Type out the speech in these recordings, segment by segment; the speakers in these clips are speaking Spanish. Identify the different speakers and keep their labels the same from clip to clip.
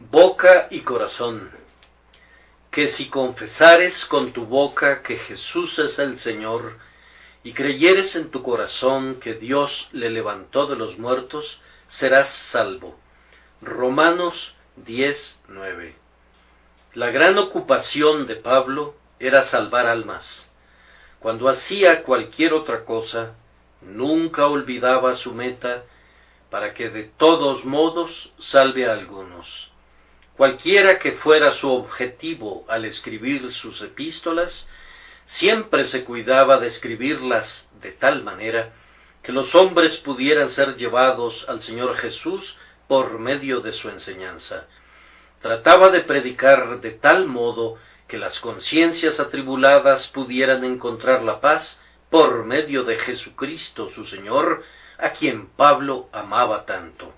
Speaker 1: Boca y corazón, que si confesares con tu boca que Jesús es el Señor, y creyeres en tu corazón que Dios le levantó de los muertos, serás salvo. Romanos 10:9. La gran ocupación de Pablo era salvar almas. Cuando hacía cualquier otra cosa, nunca olvidaba su meta, para que de todos modos salve a algunos. Cualquiera que fuera su objetivo al escribir sus epístolas, siempre se cuidaba de escribirlas de tal manera que los hombres pudieran ser llevados al Señor Jesús por medio de su enseñanza. Trataba de predicar de tal modo que las conciencias atribuladas pudieran encontrar la paz por medio de Jesucristo su Señor, a quien Pablo amaba tanto.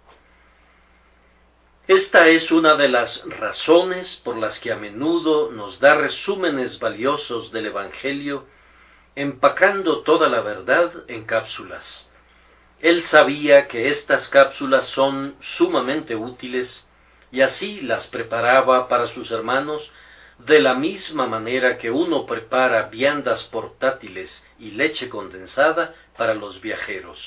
Speaker 1: Esta es una de las razones por las que a menudo nos da resúmenes valiosos del Evangelio, empacando toda la verdad en cápsulas. Él sabía que estas cápsulas son sumamente útiles, y así las preparaba para sus hermanos de la misma manera que uno prepara viandas portátiles y leche condensada para los viajeros.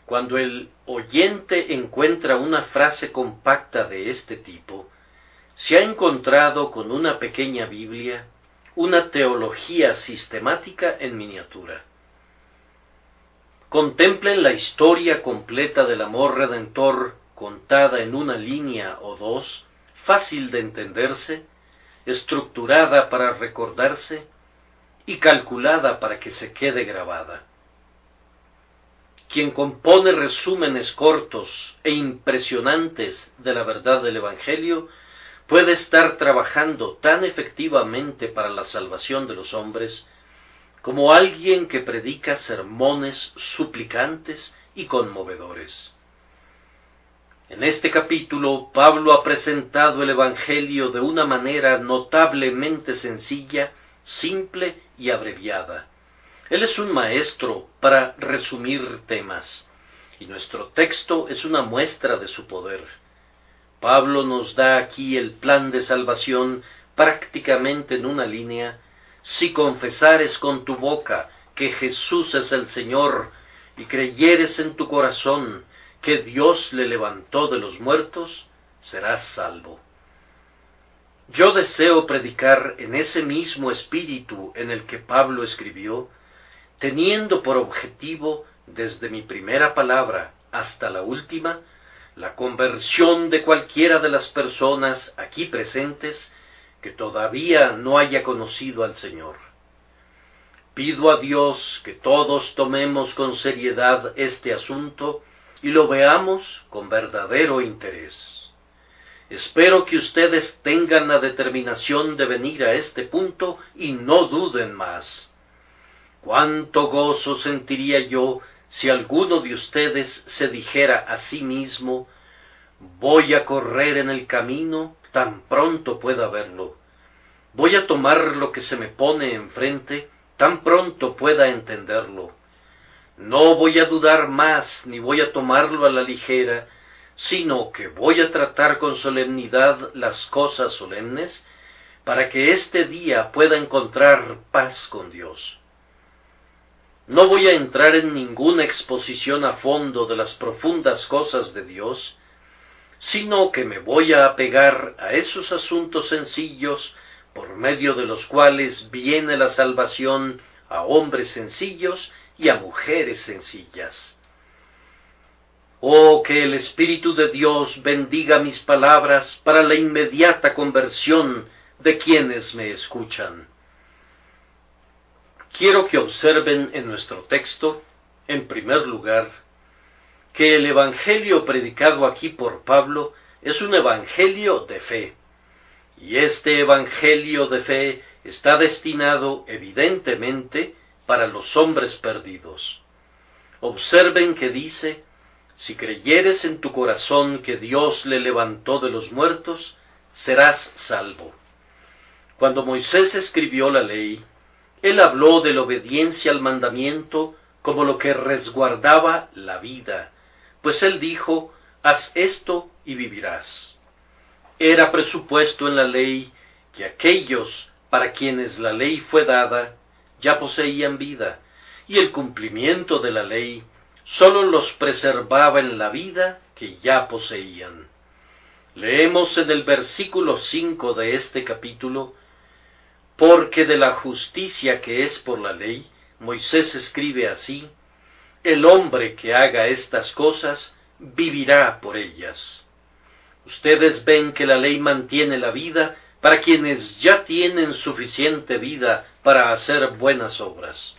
Speaker 1: Cuando el oyente encuentra una frase compacta de este tipo, se ha encontrado con una pequeña Biblia, una teología sistemática en miniatura. Contemplen la historia completa del amor redentor contada en una línea o dos, fácil de entenderse, estructurada para recordarse y calculada para que se quede grabada. Quien compone resúmenes cortos e impresionantes de la verdad del Evangelio puede estar trabajando tan efectivamente para la salvación de los hombres como alguien que predica sermones suplicantes y conmovedores. En este capítulo, Pablo ha presentado el Evangelio de una manera notablemente sencilla, simple y abreviada. Él es un maestro para resumir temas, y nuestro texto es una muestra de su poder. Pablo nos da aquí el plan de salvación prácticamente en una línea: si confesares con tu boca que Jesús es el Señor, y creyeres en tu corazón que Dios le levantó de los muertos, serás salvo. Yo deseo predicar en ese mismo espíritu en el que Pablo escribió, teniendo por objetivo, desde mi primera palabra hasta la última, la conversión de cualquiera de las personas aquí presentes que todavía no haya conocido al Señor. Pido a Dios que todos tomemos con seriedad este asunto y lo veamos con verdadero interés. Espero que ustedes tengan la determinación de venir a este punto y no duden más. Cuánto gozo sentiría yo si alguno de ustedes se dijera a sí mismo: voy a correr en el camino tan pronto pueda verlo. Voy a tomar lo que se me pone enfrente tan pronto pueda entenderlo. No voy a dudar más ni voy a tomarlo a la ligera, sino que voy a tratar con solemnidad las cosas solemnes para que este día pueda encontrar paz con Dios. No voy a entrar en ninguna exposición a fondo de las profundas cosas de Dios, sino que me voy a apegar a esos asuntos sencillos por medio de los cuales viene la salvación a hombres sencillos y a mujeres sencillas. Oh, que el Espíritu de Dios bendiga mis palabras para la inmediata conversión de quienes me escuchan. Quiero que observen en nuestro texto, en primer lugar, que el evangelio predicado aquí por Pablo es un evangelio de fe, y este evangelio de fe está destinado evidentemente para los hombres perdidos. Observen que dice: si creyeres en tu corazón que Dios le levantó de los muertos, serás salvo. Cuando Moisés escribió la ley, él habló de la obediencia al mandamiento como lo que resguardaba la vida, pues él dijo: haz esto y vivirás. Era presupuesto en la ley que aquellos para quienes la ley fue dada ya poseían vida, y el cumplimiento de la ley sólo los preservaba en la vida que ya poseían. Leemos en el versículo 5 de este capítulo: porque de la justicia que es por la ley, Moisés escribe así: el hombre que haga estas cosas vivirá por ellas. Ustedes ven que la ley mantiene la vida para quienes ya tienen suficiente vida para hacer buenas obras.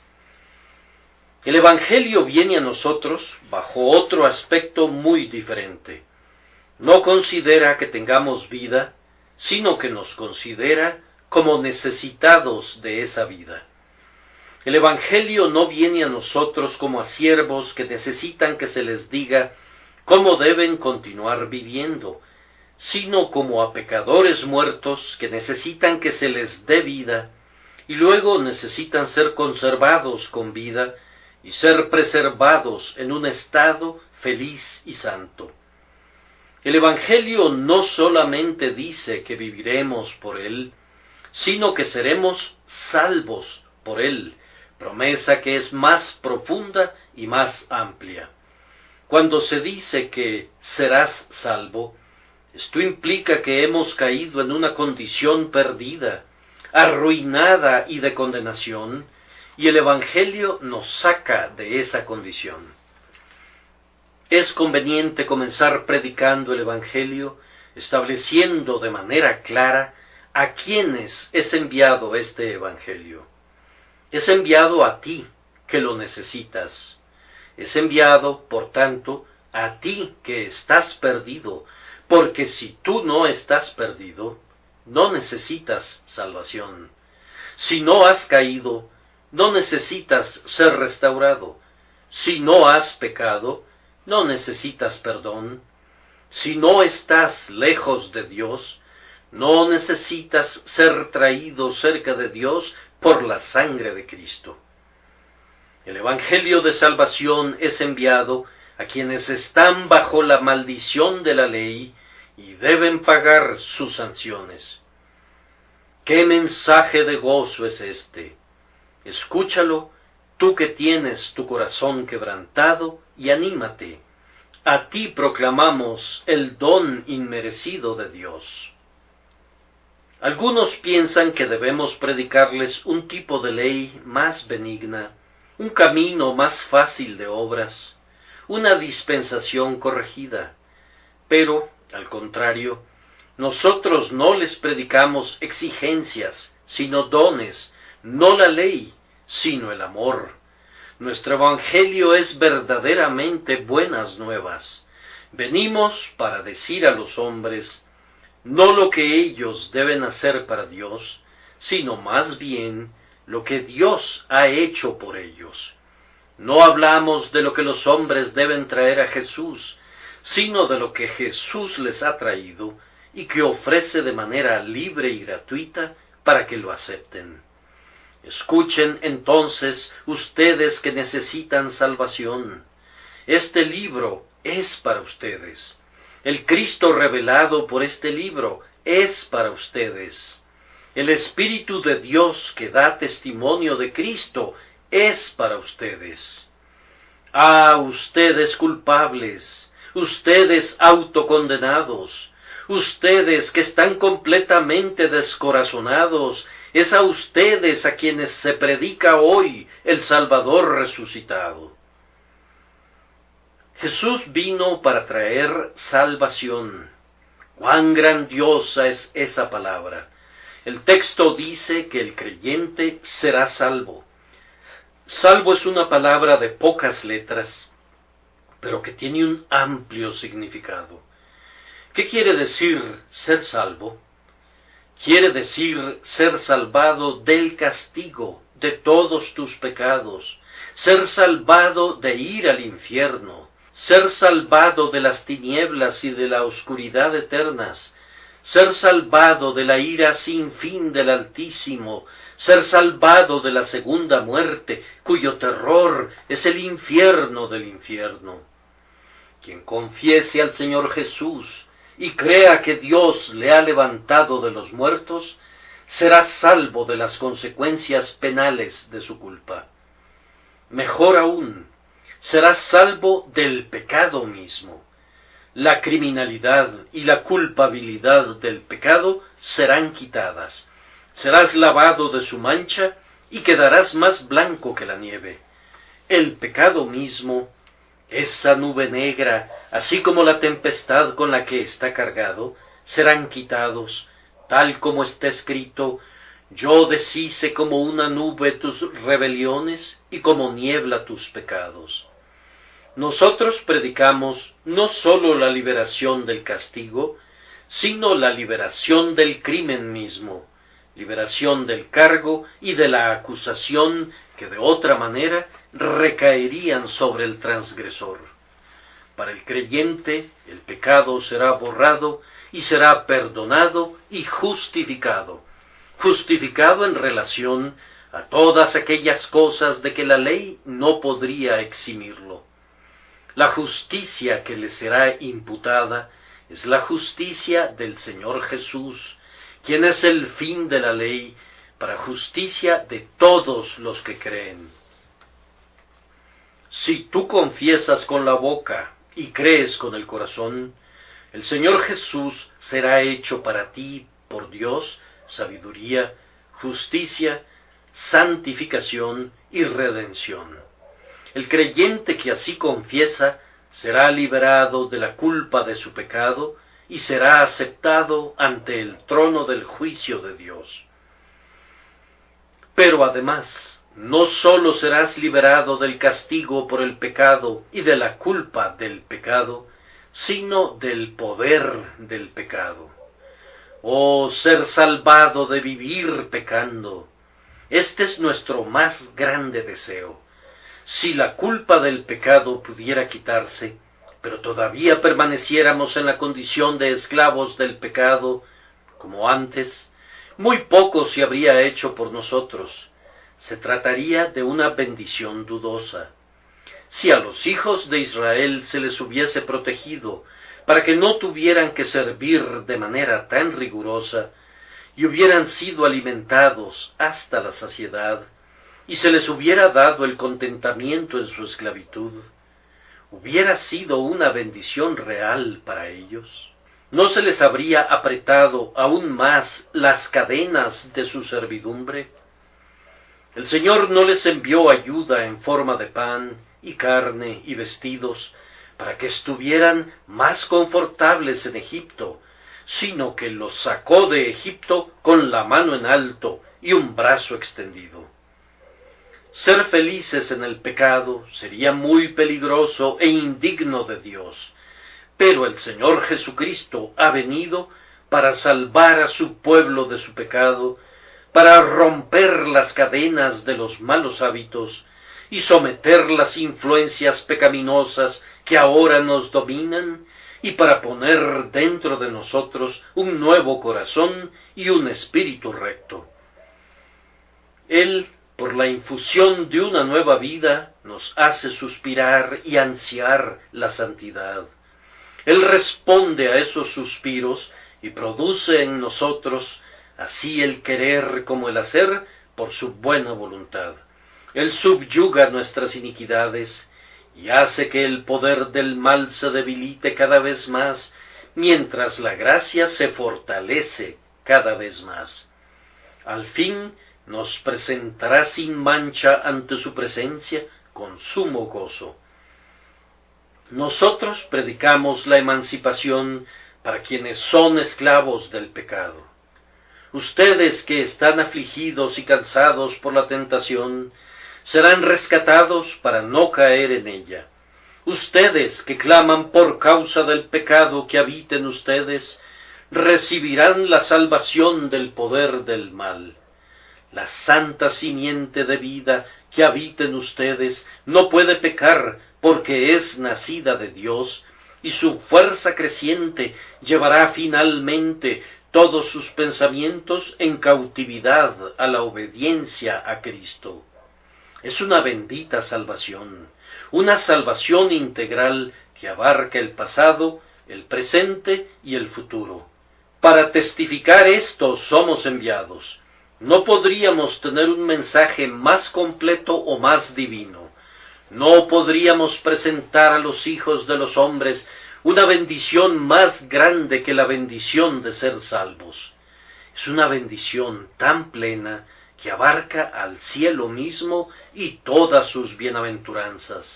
Speaker 1: El Evangelio viene a nosotros bajo otro aspecto muy diferente. No considera que tengamos vida, sino que nos considera como necesitados de esa vida. El Evangelio no viene a nosotros como a siervos que necesitan que se les diga cómo deben continuar viviendo, sino como a pecadores muertos que necesitan que se les dé vida, y luego necesitan ser conservados con vida y ser preservados en un estado feliz y santo. El Evangelio no solamente dice que viviremos por Él, sino que seremos salvos por Él, promesa que es más profunda y más amplia. Cuando se dice que serás salvo, esto implica que hemos caído en una condición perdida, arruinada y de condenación, y el Evangelio nos saca de esa condición. Es conveniente comenzar predicando el Evangelio, estableciendo de manera clara a quiénes es enviado este Evangelio. Es enviado a ti, que lo necesitas. Es enviado, por tanto, a ti que estás perdido, porque si tú no estás perdido, no necesitas salvación. Si no has caído, no necesitas ser restaurado. Si no has pecado, no necesitas perdón. Si no estás lejos de Dios, no necesitas ser traído cerca de Dios por la sangre de Cristo. El Evangelio de salvación es enviado a quienes están bajo la maldición de la ley y deben pagar sus sanciones. ¿Qué mensaje de gozo es este? Escúchalo, tú que tienes tu corazón quebrantado, y anímate. A ti proclamamos el don inmerecido de Dios. Algunos piensan que debemos predicarles un tipo de ley más benigna, un camino más fácil de obras, una dispensación corregida. Pero, al contrario, nosotros no les predicamos exigencias, sino dones, no la ley, sino el amor. Nuestro Evangelio es verdaderamente buenas nuevas. Venimos para decir a los hombres, no lo que ellos deben hacer para Dios, sino más bien lo que Dios ha hecho por ellos. No hablamos de lo que los hombres deben traer a Jesús, sino de lo que Jesús les ha traído y que ofrece de manera libre y gratuita para que lo acepten. Escuchen entonces ustedes que necesitan salvación. Este libro es para ustedes. El Cristo revelado por este libro es para ustedes. El Espíritu de Dios que da testimonio de Cristo es para ustedes. Ah, ustedes culpables, ustedes autocondenados, ustedes que están completamente descorazonados, es a ustedes a quienes se predica hoy el Salvador resucitado. Jesús vino para traer salvación. ¡Cuán grandiosa es esa palabra! El texto dice que el creyente será salvo. Salvo es una palabra de pocas letras, pero que tiene un amplio significado. ¿Qué quiere decir ser salvo? Quiere decir ser salvado del castigo de todos tus pecados, ser salvado de ir al infierno, ser salvado de las tinieblas y de la oscuridad eternas, ser salvado de la ira sin fin del Altísimo, ser salvado de la segunda muerte, cuyo terror es el infierno del infierno. Quien confiese al Señor Jesús y crea que Dios le ha levantado de los muertos, será salvo de las consecuencias penales de su culpa. Mejor aún, será salvo del pecado mismo. La criminalidad y la culpabilidad del pecado serán quitadas. Serás lavado de su mancha y quedarás más blanco que la nieve. El pecado mismo, esa nube negra, así como la tempestad con la que está cargado, serán quitados, tal como está escrito: yo deshice como una nube tus rebeliones y como niebla tus pecados. Nosotros predicamos no sólo la liberación del castigo, sino la liberación del crimen mismo, liberación del cargo y de la acusación que de otra manera recaerían sobre el transgresor. Para el creyente, el pecado será borrado y será perdonado y justificado en relación a todas aquellas cosas de que la ley no podría eximirlo. La justicia que le será imputada es la justicia del Señor Jesús, quien es el fin de la ley para justicia de todos los que creen. Si tú confiesas con la boca y crees con el corazón, el Señor Jesús será hecho para ti por Dios sabiduría, justicia, santificación y redención. El creyente que así confiesa será liberado de la culpa de su pecado y será aceptado ante el trono del juicio de Dios. Pero además, no sólo serás liberado del castigo por el pecado y de la culpa del pecado, sino del poder del pecado. Oh, ser salvado de vivir pecando. Este es nuestro más grande deseo. Si la culpa del pecado pudiera quitarse, pero todavía permaneciéramos en la condición de esclavos del pecado, como antes, muy poco se habría hecho por nosotros. Se trataría de una bendición dudosa. Si a los hijos de Israel se les hubiese protegido para que no tuvieran que servir de manera tan rigurosa, y hubieran sido alimentados hasta la saciedad, y se les hubiera dado el contentamiento en su esclavitud, hubiera sido una bendición real para ellos. ¿No se les habría apretado aún más las cadenas de su servidumbre? El Señor no les envió ayuda en forma de pan y carne y vestidos para que estuvieran más confortables en Egipto, sino que los sacó de Egipto con la mano en alto y un brazo extendido. Ser felices en el pecado sería muy peligroso e indigno de Dios, pero el Señor Jesucristo ha venido para salvar a su pueblo de su pecado, para romper las cadenas de los malos hábitos y someter las influencias pecaminosas que ahora nos dominan, y para poner dentro de nosotros un nuevo corazón y un espíritu recto. Él, por la infusión de una nueva vida, nos hace suspirar y ansiar la santidad. Él responde a esos suspiros y produce en nosotros así el querer como el hacer por su buena voluntad. Él subyuga nuestras iniquidades y hace que el poder del mal se debilite cada vez más, mientras la gracia se fortalece cada vez más. Al fin nos presentará sin mancha ante su presencia con sumo gozo. Nosotros predicamos la emancipación para quienes son esclavos del pecado. Ustedes que están afligidos y cansados por la tentación, serán rescatados para no caer en ella. Ustedes que claman por causa del pecado que habita en ustedes, recibirán la salvación del poder del mal. La santa simiente de vida que habita en ustedes no puede pecar porque es nacida de Dios, y su fuerza creciente llevará finalmente todos sus pensamientos en cautividad a la obediencia a Cristo. Es una bendita salvación, una salvación integral que abarca el pasado, el presente y el futuro. Para testificar esto somos enviados. No podríamos tener un mensaje más completo o más divino. No podríamos presentar a los hijos de los hombres una bendición más grande que la bendición de ser salvos. Es una bendición tan plena que abarca al cielo mismo y todas sus bienaventuranzas.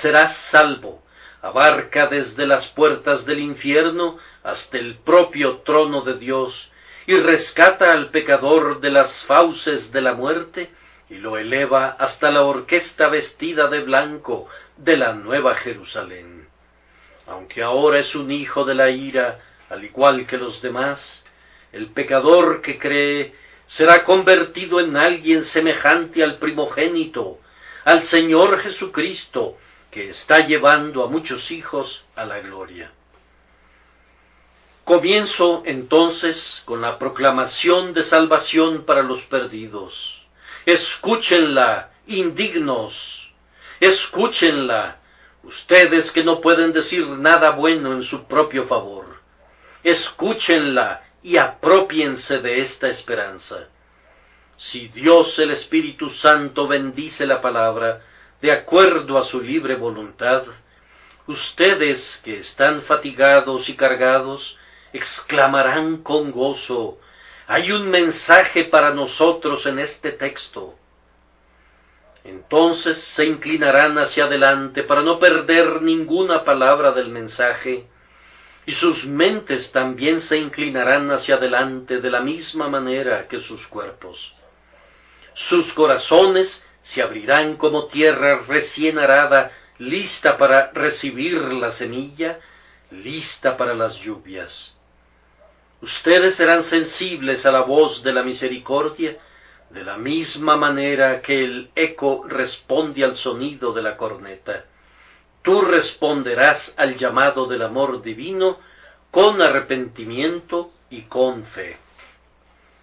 Speaker 1: Serás salvo, abarca desde las puertas del infierno hasta el propio trono de Dios, y rescata al pecador de las fauces de la muerte, y lo eleva hasta la orquesta vestida de blanco de la Nueva Jerusalén. Aunque ahora es un hijo de la ira, al igual que los demás, el pecador que cree será convertido en alguien semejante al primogénito, al Señor Jesucristo, que está llevando a muchos hijos a la gloria. Comienzo entonces con la proclamación de salvación para los perdidos. Escúchenla, indignos, escúchenla, ustedes que no pueden decir nada bueno en su propio favor. Escúchenla y aprópiense de esta esperanza. Si Dios el Espíritu Santo bendice la palabra, de acuerdo a su libre voluntad, ustedes que están fatigados y cargados, exclamarán con gozo: hay un mensaje para nosotros en este texto. Entonces se inclinarán hacia adelante para no perder ninguna palabra del mensaje, y sus mentes también se inclinarán hacia adelante de la misma manera que sus cuerpos. Sus corazones se abrirán como tierra recién arada, lista para recibir la semilla, lista para las lluvias. Ustedes serán sensibles a la voz de la misericordia, de la misma manera que el eco responde al sonido de la corneta. Tú responderás al llamado del amor divino con arrepentimiento y con fe.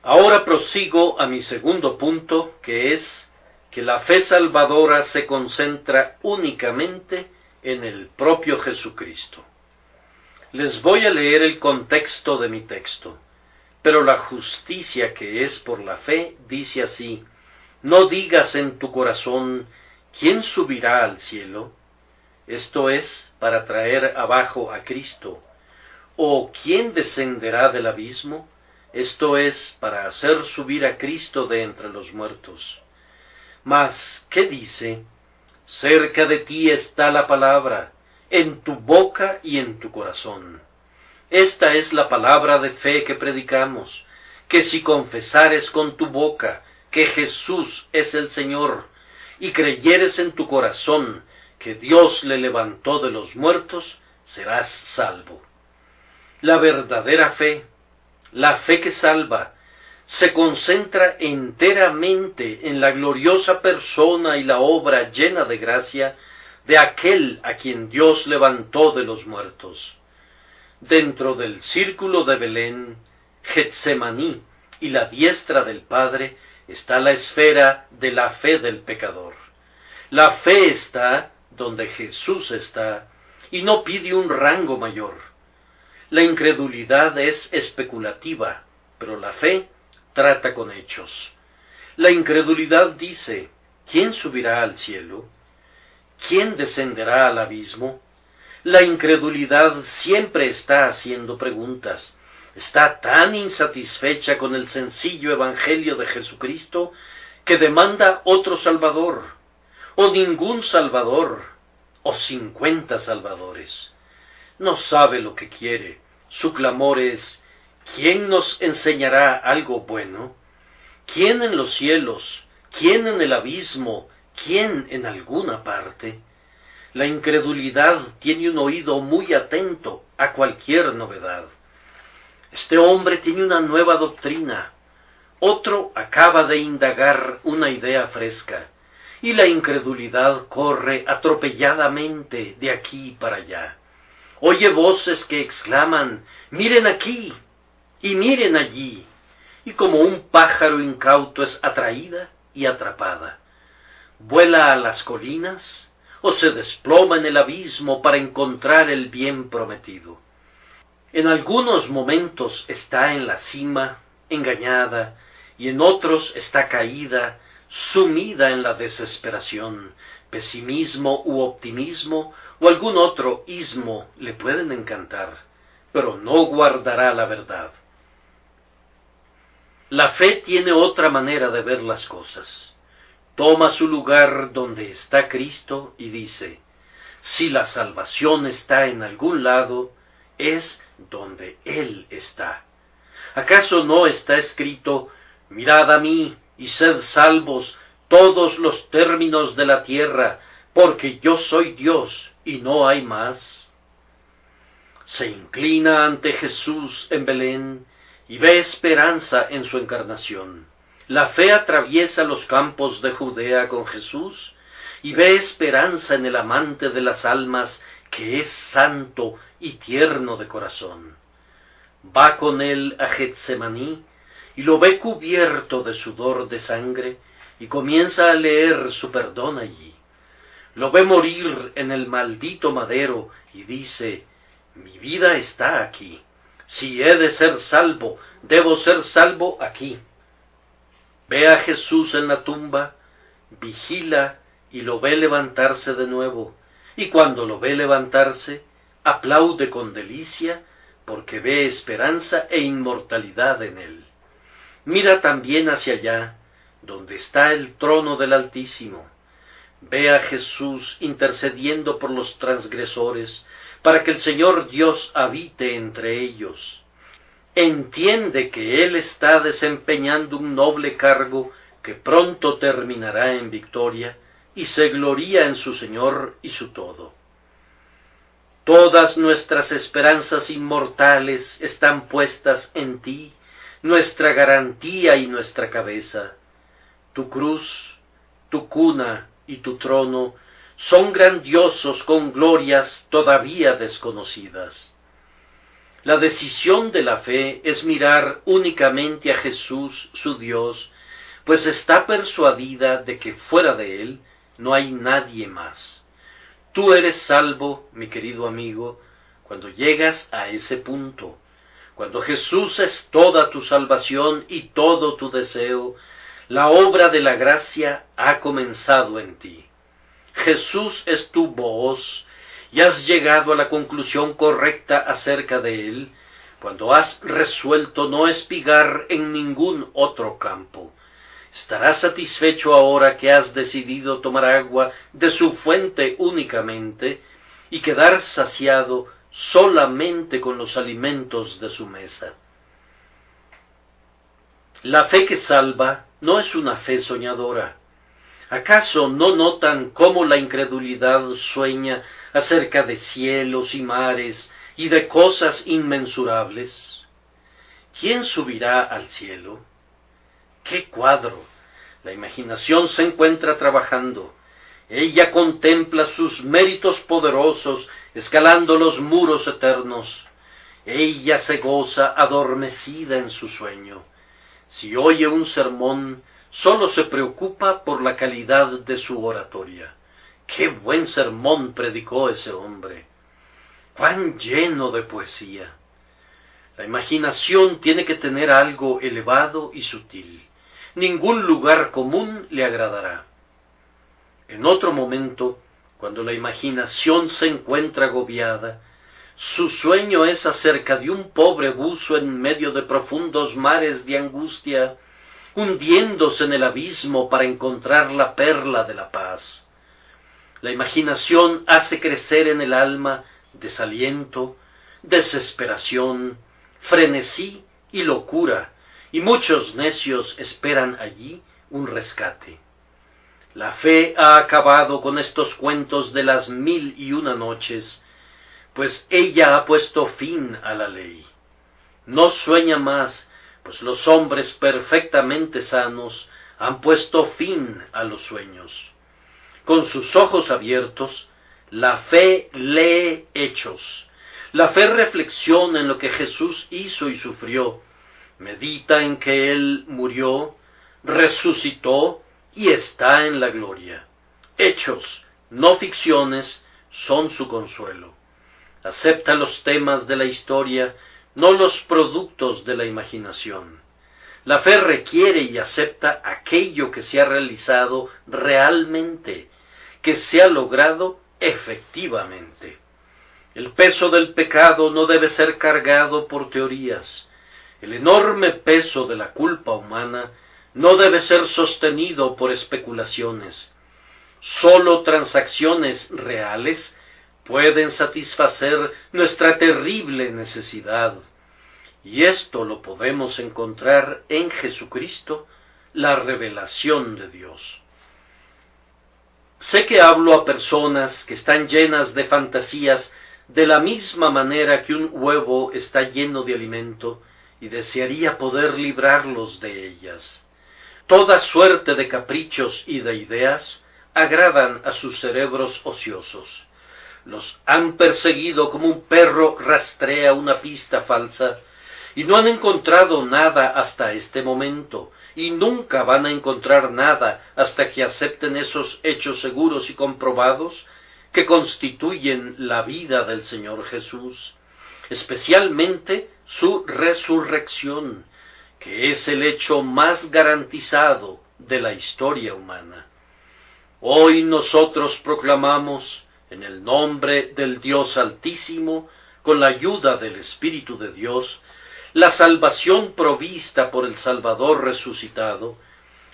Speaker 1: Ahora prosigo a mi segundo punto, que es que la fe salvadora se concentra únicamente en el propio Jesucristo. Les voy a leer el contexto de mi texto, pero la justicia que es por la fe dice así: no digas en tu corazón, ¿quién subirá al cielo? Esto es, para traer abajo a Cristo. ¿O quién descenderá del abismo? Esto es, para hacer subir a Cristo de entre los muertos. Mas, ¿qué dice? Cerca de ti está la palabra, en tu boca y en tu corazón. Esta es la palabra de fe que predicamos, que si confesares con tu boca que Jesús es el Señor, y creyeres en tu corazón que Dios le levantó de los muertos, serás salvo. La verdadera fe, la fe que salva, se concentra enteramente en la gloriosa persona y la obra llena de gracia de aquel a quien Dios levantó de los muertos. Dentro del círculo de Belén, Getsemaní y la diestra del Padre está la esfera de la fe del pecador. La fe está donde Jesús está y no pide un rango mayor. La incredulidad es especulativa, pero la fe trata con hechos. La incredulidad dice: ¿quién subirá al cielo? ¿Quién descenderá al abismo? La incredulidad siempre está haciendo preguntas. Está tan insatisfecha con el sencillo evangelio de Jesucristo que demanda otro Salvador, o ningún Salvador, o 50 Salvadores. No sabe lo que quiere. Su clamor es: ¿quién nos enseñará algo bueno? ¿Quién en los cielos? ¿Quién en el abismo? ¿Quién en alguna parte? La incredulidad tiene un oído muy atento a cualquier novedad. Este hombre tiene una nueva doctrina, otro acaba de indagar una idea fresca, y la incredulidad corre atropelladamente de aquí para allá. Oye voces que exclaman: miren aquí y miren allí, y como un pájaro incauto es atraída y atrapada. Vuela a las colinas, o se desploma en el abismo para encontrar el bien prometido. En algunos momentos está en la cima, engañada, y en otros está caída, sumida en la desesperación. Pesimismo u optimismo o algún otro ismo le pueden encantar, pero no guardará la verdad. La fe tiene otra manera de ver las cosas. Toma su lugar donde está Cristo y dice, si la salvación está en algún lado, es donde Él está. ¿Acaso no está escrito, mirad a mí y sed salvos todos los términos de la tierra, porque yo soy Dios y no hay más? Se inclina ante Jesús en Belén y ve esperanza en su encarnación. La fe atraviesa los campos de Judea con Jesús y ve esperanza en el amante de las almas que es santo y tierno de corazón. Va con él a Getsemaní y lo ve cubierto de sudor de sangre y comienza a leer su perdón allí. Lo ve morir en el maldito madero y dice, mi vida está aquí. Si he de ser salvo, debo ser salvo aquí. Ve a Jesús en la tumba, vigila y lo ve levantarse de nuevo, y cuando lo ve levantarse, aplaude con delicia, porque ve esperanza e inmortalidad en él. Mira también hacia allá, donde está el trono del Altísimo. Ve a Jesús intercediendo por los transgresores, para que el Señor Dios habite entre ellos. Entiende que Él está desempeñando un noble cargo que pronto terminará en victoria, y se gloría en su Señor y su todo. Todas nuestras esperanzas inmortales están puestas en ti, nuestra garantía y nuestra cabeza. Tu cruz, tu cuna y tu trono son grandiosos con glorias todavía desconocidas. La decisión de la fe es mirar únicamente a Jesús, su Dios, pues está persuadida de que fuera de Él no hay nadie más. Tú eres salvo, mi querido amigo, cuando llegas a ese punto, cuando Jesús es toda tu salvación y todo tu deseo. La obra de la gracia ha comenzado en ti. Jesús es tu voz, y has llegado a la conclusión correcta acerca de Él, cuando has resuelto no espigar en ningún otro campo. Estarás satisfecho ahora que has decidido tomar agua de su fuente únicamente, y quedar saciado solamente con los alimentos de su mesa. La fe que salva no es una fe soñadora. ¿Acaso no notan cómo la incredulidad sueña acerca de cielos y mares y de cosas inmensurables? ¿Quién subirá al cielo? ¡Qué cuadro! La imaginación se encuentra trabajando. Ella contempla sus méritos poderosos escalando los muros eternos. Ella se goza adormecida en su sueño. Si oye un sermón, solo se preocupa por la calidad de su oratoria. ¡Qué buen sermón predicó ese hombre! ¡Cuán lleno de poesía! La imaginación tiene que tener algo elevado y sutil. Ningún lugar común le agradará. En otro momento, cuando la imaginación se encuentra agobiada, su sueño es acerca de un pobre buzo en medio de profundos mares de angustia, hundiéndose en el abismo para encontrar la perla de la paz. La imaginación hace crecer en el alma desaliento, desesperación, frenesí y locura, y muchos necios esperan allí un rescate. La fe ha acabado con estos cuentos de las 1001 noches, pues ella ha puesto fin a la ley. No sueña más, pues los hombres perfectamente sanos han puesto fin a los sueños. Con sus ojos abiertos, la fe lee hechos. La fe reflexiona en lo que Jesús hizo y sufrió, medita en que Él murió, resucitó y está en la gloria. Hechos, no ficciones, son su consuelo. Acepta los temas de la historia, no los productos de la imaginación. La fe requiere y acepta aquello que se ha realizado realmente, que se ha logrado efectivamente. El peso del pecado no debe ser cargado por teorías. El enorme peso de la culpa humana no debe ser sostenido por especulaciones. Sólo transacciones reales pueden satisfacer nuestra terrible necesidad. Y esto lo podemos encontrar en Jesucristo, la revelación de Dios. Sé que hablo a personas que están llenas de fantasías de la misma manera que un huevo está lleno de alimento y desearía poder librarlos de ellas. Toda suerte de caprichos y de ideas agradan a sus cerebros ociosos. Los han perseguido como un perro rastrea una pista falsa, y no han encontrado nada hasta este momento, y nunca van a encontrar nada hasta que acepten esos hechos seguros y comprobados que constituyen la vida del Señor Jesús, especialmente su resurrección, que es el hecho más garantizado de la historia humana. Hoy nosotros proclamamos, en el nombre del Dios Altísimo, con la ayuda del Espíritu de Dios, la salvación provista por el Salvador resucitado,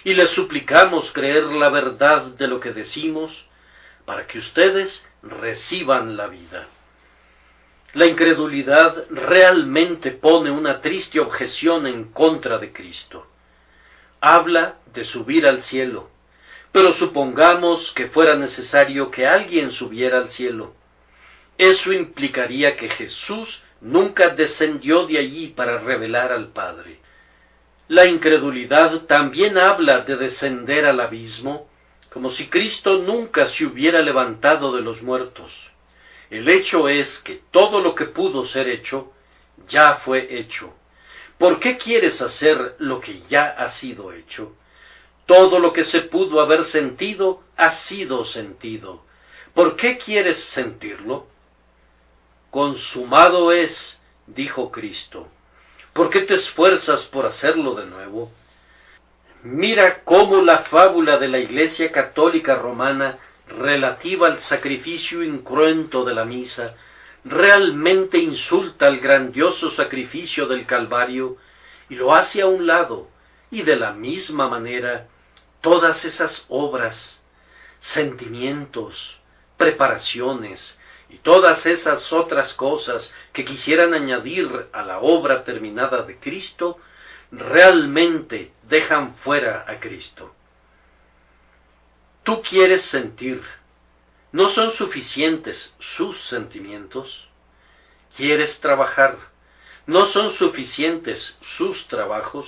Speaker 1: y le suplicamos creer la verdad de lo que decimos, para que ustedes reciban la vida. La incredulidad realmente pone una triste objeción en contra de Cristo. Habla de subir al cielo, pero supongamos que fuera necesario que alguien subiera al cielo. Eso implicaría que Jesús nunca descendió de allí para revelar al Padre. La incredulidad también habla de descender al abismo, como si Cristo nunca se hubiera levantado de los muertos. El hecho es que todo lo que pudo ser hecho, ya fue hecho. ¿Por qué quieres hacer lo que ya ha sido hecho? Todo lo que se pudo haber sentido, ha sido sentido. ¿Por qué quieres sentirlo? Consumado es, dijo Cristo. ¿Por qué te esfuerzas por hacerlo de nuevo? Mira cómo la fábula de la Iglesia Católica Romana relativa al sacrificio incruento de la misa realmente insulta al grandioso sacrificio del Calvario y lo hace a un lado, y de la misma manera todas esas obras, sentimientos, preparaciones y todas esas otras cosas que quisieran añadir a la obra terminada de Cristo, realmente dejan fuera a Cristo. Tú quieres sentir, ¿no son suficientes sus sentimientos? ¿Quieres trabajar? ¿No son suficientes sus trabajos?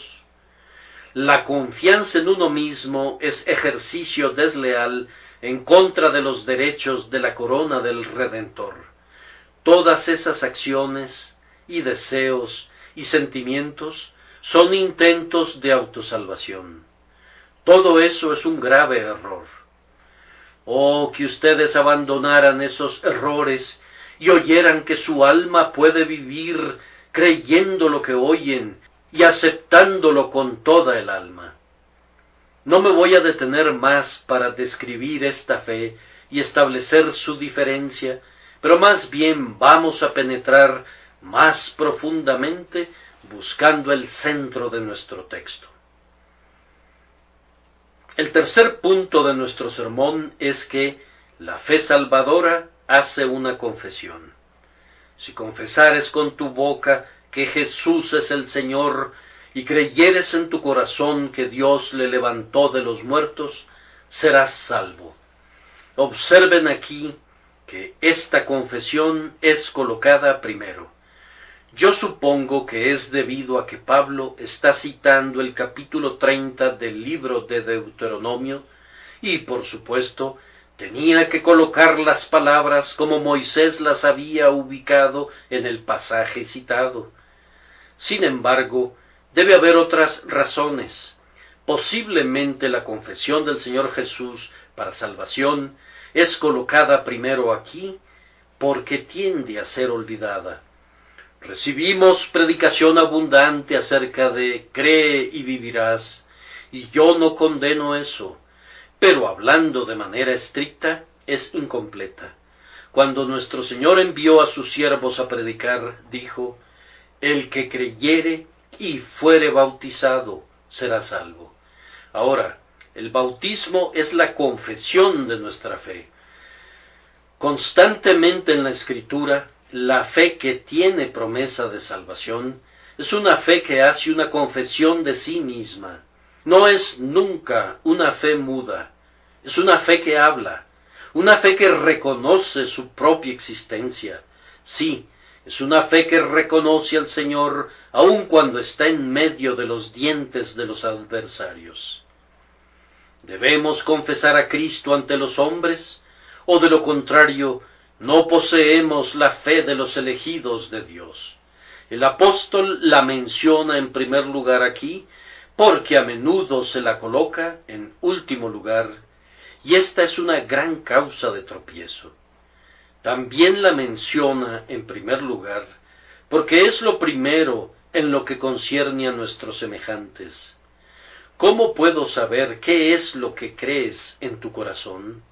Speaker 1: La confianza en uno mismo es ejercicio desleal en contra de los derechos de la corona del Redentor. Todas esas acciones y deseos y sentimientos son intentos de autosalvación. Todo eso es un grave error. Oh, que ustedes abandonaran esos errores y oyeran que su alma puede vivir creyendo lo que oyen y aceptándolo con toda el alma. No me voy a detener más para describir esta fe y establecer su diferencia, pero más bien vamos a penetrar más profundamente buscando el centro de nuestro texto. El tercer punto de nuestro sermón es que la fe salvadora hace una confesión. Si confesares con tu boca que Jesús es el Señor y creyeres en tu corazón que Dios le levantó de los muertos, serás salvo. Observen aquí que esta confesión es colocada primero. Yo supongo que es debido a que Pablo está citando el capítulo 30 del libro de Deuteronomio y, por supuesto, tenía que colocar las palabras como Moisés las había ubicado en el pasaje citado. Sin embargo, debe haber otras razones. Posiblemente la confesión del Señor Jesús para salvación es colocada primero aquí porque tiende a ser olvidada. Recibimos predicación abundante acerca de cree y vivirás, y yo no condeno eso, pero hablando de manera estricta, es incompleta. Cuando nuestro Señor envió a sus siervos a predicar, dijo, el que creyere y fuere bautizado será salvo. Ahora, el bautismo es la confesión de nuestra fe. Constantemente en la Escritura, la fe que tiene promesa de salvación es una fe que hace una confesión de sí misma. No es nunca una fe muda, es una fe que habla, una fe que reconoce su propia existencia. Sí, es una fe que reconoce al Señor aun cuando está en medio de los dientes de los adversarios. ¿Debemos confesar a Cristo ante los hombres? ¿O de lo contrario, no poseemos la fe de los elegidos de Dios? El apóstol la menciona en primer lugar aquí, porque a menudo se la coloca en último lugar, y esta es una gran causa de tropiezo. También la menciona en primer lugar, porque es lo primero en lo que concierne a nuestros semejantes. ¿Cómo puedo saber qué es lo que crees en tu corazón?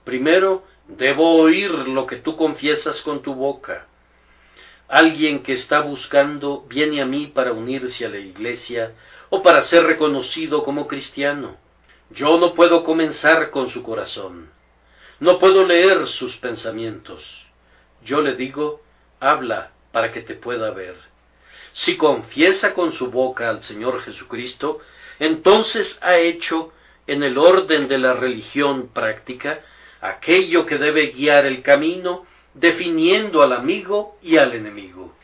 Speaker 1: Primero, debo oír lo que tú confiesas con tu boca. Alguien que está buscando viene a mí para unirse a la iglesia o para ser reconocido como cristiano. Yo no puedo comenzar con su corazón. No puedo leer sus pensamientos. Yo le digo, habla para que te pueda ver. Si confiesa con su boca al Señor Jesucristo, entonces ha hecho, en el orden de la religión práctica, aquello que debe guiar el camino, definiendo al amigo y al enemigo.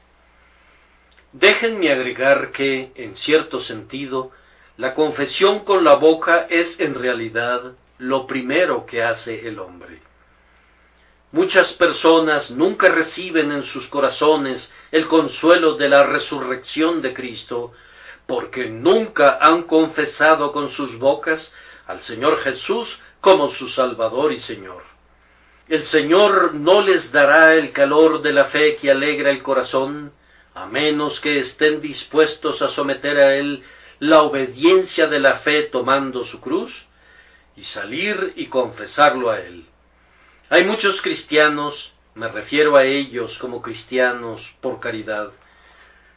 Speaker 1: Déjenme agregar que, en cierto sentido, la confesión con la boca es en realidad lo primero que hace el hombre. Muchas personas nunca reciben en sus corazones el consuelo de la resurrección de Cristo, porque nunca han confesado con sus bocas al Señor Jesús como su Salvador y Señor. El Señor no les dará el calor de la fe que alegra el corazón, a menos que estén dispuestos a someter a Él la obediencia de la fe tomando su cruz, y salir y confesarlo a Él. Hay muchos cristianos, me refiero a ellos como cristianos por caridad,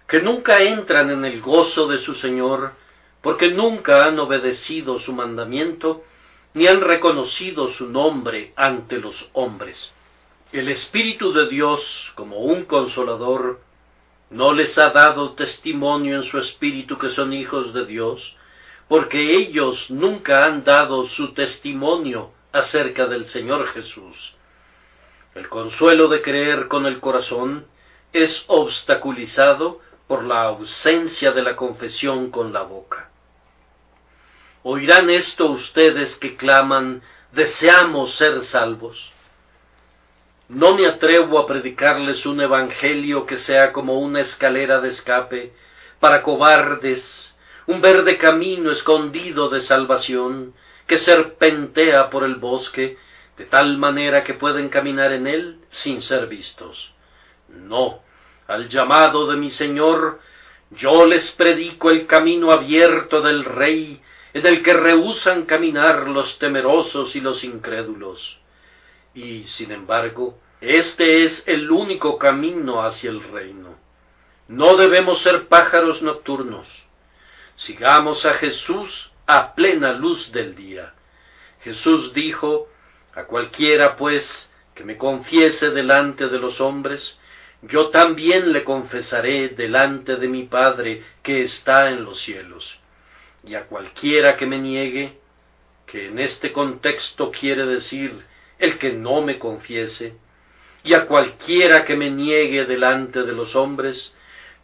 Speaker 1: que nunca entran en el gozo de su Señor, porque nunca han obedecido su mandamiento, ni han reconocido su nombre ante los hombres. El Espíritu de Dios, como un consolador, no les ha dado testimonio en su espíritu que son hijos de Dios, porque ellos nunca han dado su testimonio acerca del Señor Jesús. El consuelo de creer con el corazón es obstaculizado por la ausencia de la confesión con la boca. Oirán esto ustedes que claman, deseamos ser salvos. No me atrevo a predicarles un evangelio que sea como una escalera de escape para cobardes, un verde camino escondido de salvación que serpentea por el bosque, de tal manera que pueden caminar en él sin ser vistos. No, al llamado de mi Señor, yo les predico el camino abierto del Rey, en el que rehúsan caminar los temerosos y los incrédulos. Y, sin embargo, este es el único camino hacia el reino. No debemos ser pájaros nocturnos. Sigamos a Jesús a plena luz del día. Jesús dijo, a cualquiera, pues, que me confiese delante de los hombres, yo también le confesaré delante de mi Padre que está en los cielos. Y a cualquiera que me niegue, que en este contexto quiere decir el que no me confiese, y a cualquiera que me niegue delante de los hombres,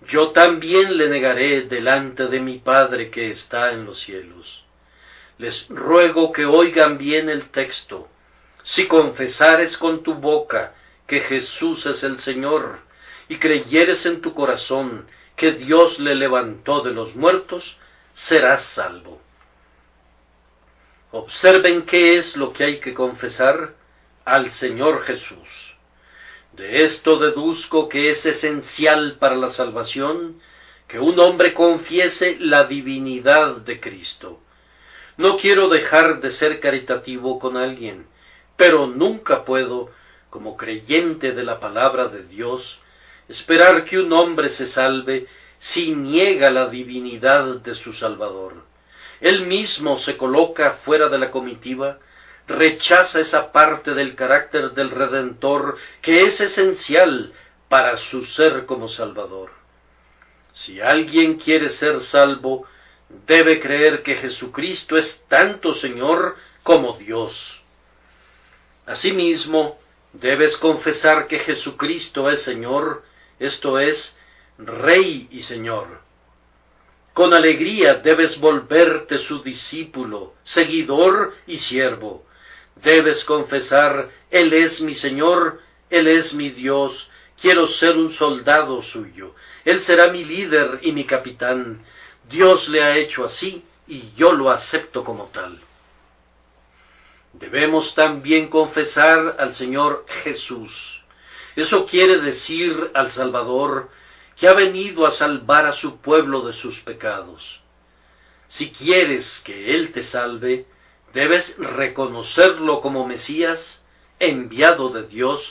Speaker 1: yo también le negaré delante de mi Padre que está en los cielos. Les ruego que oigan bien el texto. Si confesares con tu boca que Jesús es el Señor, y creyeres en tu corazón que Dios le levantó de los muertos, serás salvo. Observen qué es lo que hay que confesar. al Señor Jesús. De esto deduzco que es esencial para la salvación que un hombre confiese la divinidad de Cristo. No quiero dejar de ser caritativo con alguien, pero nunca puedo, como creyente de la palabra de Dios, esperar que un hombre se salve si niega la divinidad de su Salvador. Él mismo se coloca fuera de la comitiva, rechaza esa parte del carácter del Redentor que es esencial para su ser como Salvador. Si alguien quiere ser salvo, debe creer que Jesucristo es tanto Señor como Dios. Asimismo, debes confesar que Jesucristo es Señor, esto es, Rey y Señor. Con alegría debes volverte su discípulo, seguidor y siervo. Debes confesar, Él es mi Señor, Él es mi Dios, quiero ser un soldado suyo. Él será mi líder y mi capitán. Dios le ha hecho así y yo lo acepto como tal. Debemos también confesar al Señor Jesús. Eso quiere decir al Salvador que ha venido a salvar a su pueblo de sus pecados. Si quieres que Él te salve, debes reconocerlo como Mesías, enviado de Dios,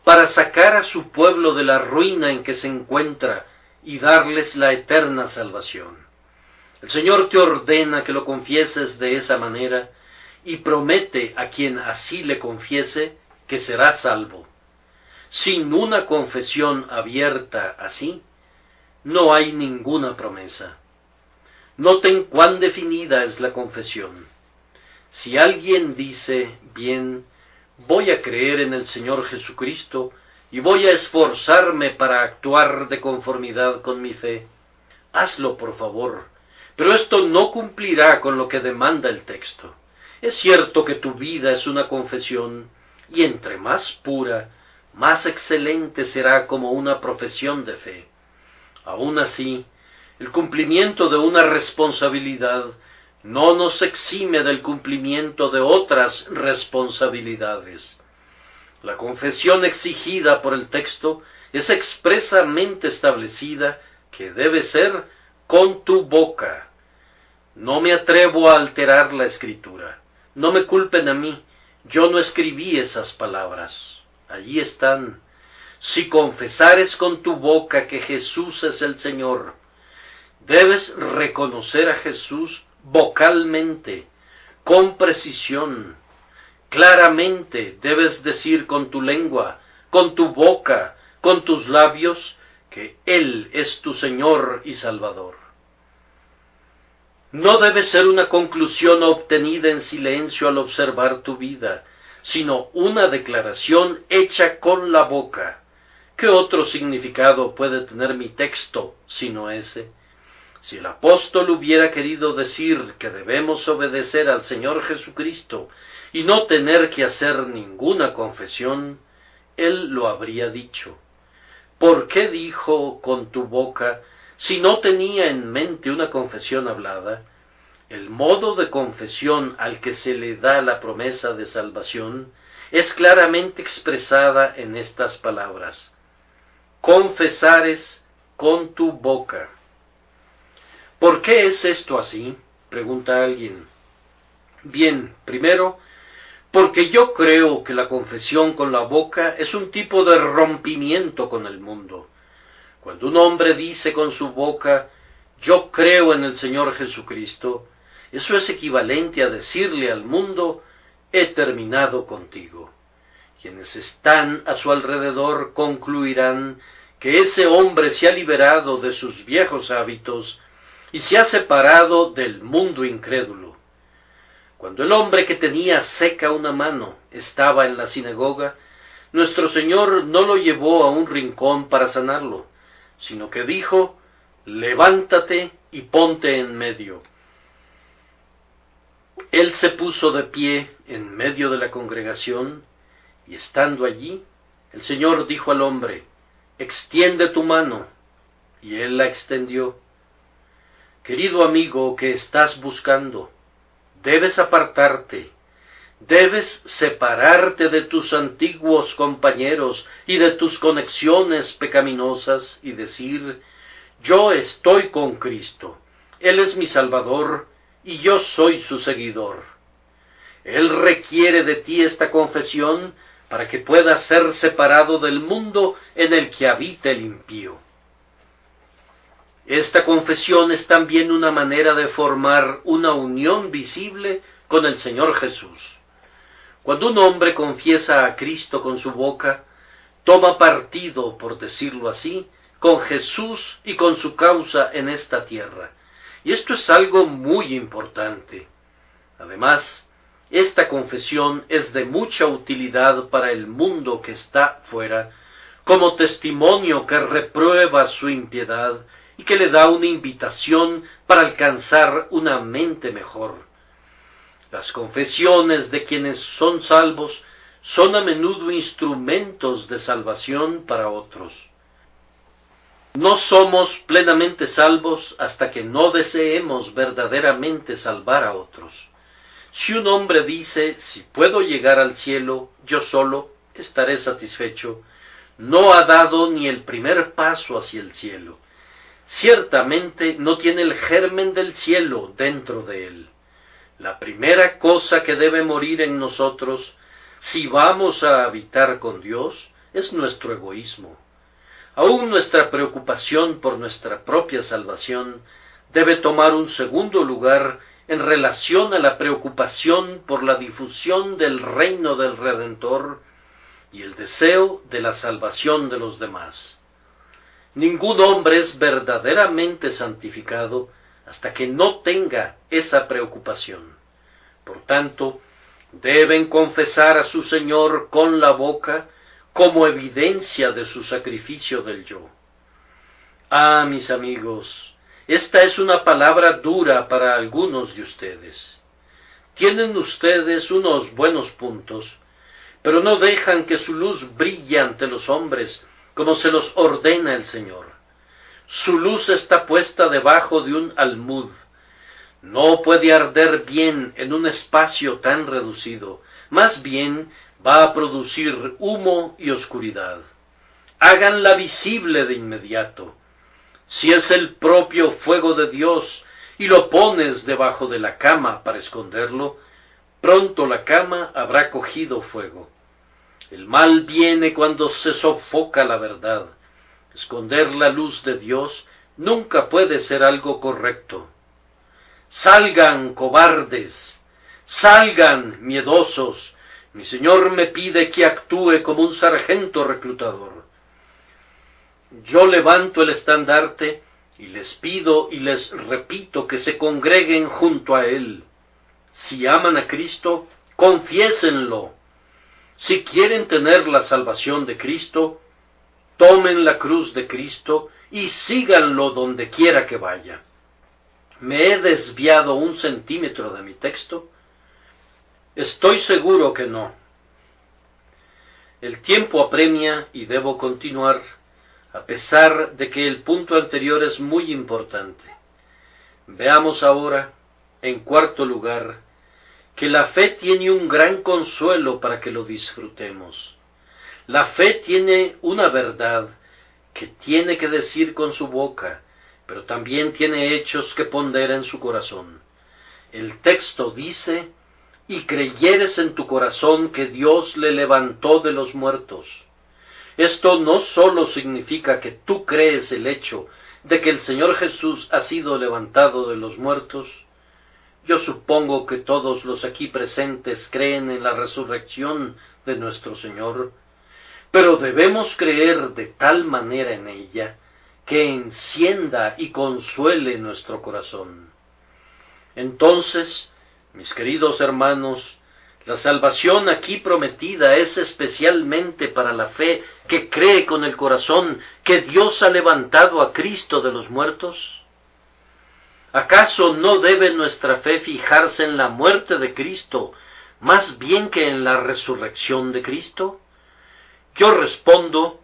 Speaker 1: para sacar a su pueblo de la ruina en que se encuentra y darles la eterna salvación. El Señor te ordena que lo confieses de esa manera y promete a quien así le confiese que será salvo. Sin una confesión abierta así, no hay ninguna promesa. Noten cuán definida es la confesión. Si alguien dice, bien, voy a creer en el Señor Jesucristo y voy a esforzarme para actuar de conformidad con mi fe, hazlo por favor, pero esto no cumplirá con lo que demanda el texto. Es cierto que tu vida es una confesión, y entre más pura, más excelente será como una profesión de fe. Aun así, el cumplimiento de una responsabilidad no nos exime del cumplimiento de otras responsabilidades. La confesión exigida por el texto es expresamente establecida que debe ser con tu boca. No me atrevo a alterar la escritura. No me culpen a mí, yo no escribí esas palabras. Allí están. Si confesares con tu boca que Jesús es el Señor, debes reconocer a Jesús vocalmente, con precisión. Claramente debes decir con tu lengua, con tu boca, con tus labios, que Él es tu Señor y Salvador. No debe ser una conclusión obtenida en silencio al observar tu vida, sino una declaración hecha con la boca. ¿Qué otro significado puede tener mi texto sino ese? Si el apóstol hubiera querido decir que debemos obedecer al Señor Jesucristo y no tener que hacer ninguna confesión, él lo habría dicho. ¿Por qué dijo con tu boca si no tenía en mente una confesión hablada? El modo de confesión al que se le da la promesa de salvación es claramente expresada en estas palabras: confesares con tu boca. ¿Por qué es esto así?, pregunta alguien. Bien, primero, porque yo creo que la confesión con la boca es un tipo de rompimiento con el mundo. Cuando un hombre dice con su boca, yo creo en el Señor Jesucristo, eso es equivalente a decirle al mundo, he terminado contigo. Quienes están a su alrededor concluirán que ese hombre se ha liberado de sus viejos hábitos y se ha separado del mundo incrédulo. Cuando el hombre que tenía seca una mano estaba en la sinagoga, nuestro Señor no lo llevó a un rincón para sanarlo, sino que dijo, levántate y ponte en medio. Él se puso de pie en medio de la congregación, y estando allí, el Señor dijo al hombre, extiende tu mano, y él la extendió. Querido amigo que estás buscando, debes apartarte, Debes separarte de tus antiguos compañeros y de tus conexiones pecaminosas y decir: yo estoy con Cristo, Él es mi Salvador y yo soy su seguidor. Él requiere de ti esta confesión para que puedas ser separado del mundo en el que habita el impío. Esta confesión es también una manera de formar una unión visible con el Señor Jesús. Cuando un hombre confiesa a Cristo con su boca, toma partido, por decirlo así, con Jesús y con su causa en esta tierra. Y esto es algo muy importante. Además, esta confesión es de mucha utilidad para el mundo que está fuera, como testimonio que reprueba su impiedad y que le da una invitación para alcanzar una mente mejor. Las confesiones de quienes son salvos son a menudo instrumentos de salvación para otros. No somos plenamente salvos hasta que no deseemos verdaderamente salvar a otros. Si un hombre dice: si puedo llegar al cielo, yo solo estaré satisfecho, no ha dado ni el primer paso hacia el cielo. Ciertamente no tiene el germen del cielo dentro de él. La primera cosa que debe morir en nosotros, si vamos a habitar con Dios, es nuestro egoísmo. Aún nuestra preocupación por nuestra propia salvación debe tomar un segundo lugar en relación a la preocupación por la difusión del reino del Redentor y el deseo de la salvación de los demás. Ningún hombre es verdaderamente santificado hasta que no tenga esa preocupación. Por tanto, deben confesar a su Señor con la boca como evidencia de su sacrificio del yo. Ah, mis amigos, esta es una palabra dura para algunos de ustedes. Tienen ustedes unos buenos puntos, pero no dejan que su luz brille ante los hombres como se los ordena el Señor. Su luz está puesta debajo de un almud. No puede arder bien en un espacio tan reducido. Más bien va a producir humo y oscuridad. Háganla visible de inmediato. Si es el propio fuego de Dios y lo pones debajo de la cama para esconderlo, pronto la cama habrá cogido fuego. El mal viene cuando se sofoca la verdad. Esconder la luz de Dios nunca puede ser algo correcto. Salgan, cobardes, salgan, miedosos. Mi Señor me pide que actúe como un sargento reclutador. Yo levanto el estandarte y les pido y les repito que se congreguen junto a Él. Si aman a Cristo, confiésenlo. Si quieren tener la salvación de Cristo, tomen la cruz de Cristo y síganlo donde quiera que vaya. ¿Me he desviado 1 centímetro de mi texto? Estoy seguro que no. El tiempo apremia y debo continuar, a pesar de que el punto anterior es muy importante. Veamos ahora, en cuarto lugar, que la fe tiene un gran consuelo para que lo disfrutemos. La fe tiene una verdad que tiene que decir con su boca, pero también tiene hechos que pondera en su corazón. El texto dice: y creyeres en tu corazón que Dios le levantó de los muertos. Esto no sólo significa que tú crees el hecho de que el Señor Jesús ha sido levantado de los muertos. Yo supongo que todos los aquí presentes creen en la resurrección de nuestro Señor, pero debemos creer de tal manera en ella que encienda y consuele nuestro corazón. Entonces, mis queridos hermanos, la salvación aquí prometida es especialmente para la fe que cree con el corazón que Dios ha levantado a Cristo de los muertos. ¿Acaso no debe nuestra fe fijarse en la muerte de Cristo más bien que en la resurrección de Cristo? Yo respondo: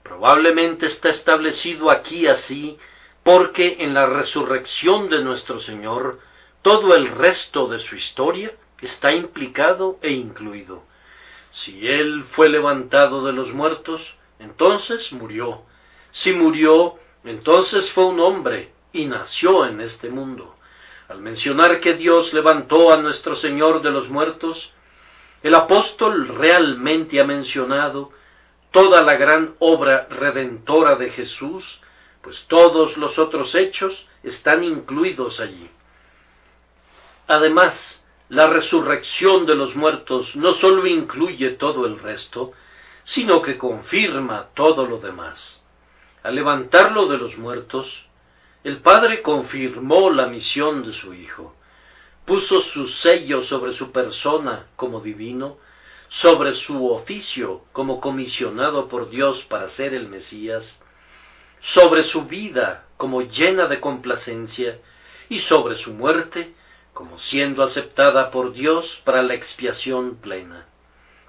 Speaker 1: probablemente está establecido aquí así, porque en la resurrección de nuestro Señor, todo el resto de su historia está implicado e incluido. Si Él fue levantado de los muertos, entonces murió. Si murió, entonces fue un hombre y nació en este mundo. Al mencionar que Dios levantó a nuestro Señor de los muertos, el apóstol realmente ha mencionado toda la gran obra redentora de Jesús, pues todos los otros hechos están incluidos allí. Además, la resurrección de los muertos no sólo incluye todo el resto, sino que confirma todo lo demás. Al levantarlo de los muertos, el Padre confirmó la misión de su Hijo, puso su sello sobre su persona como divino, sobre su oficio como comisionado por Dios para ser el Mesías, sobre su vida como llena de complacencia y sobre su muerte como siendo aceptada por Dios para la expiación plena.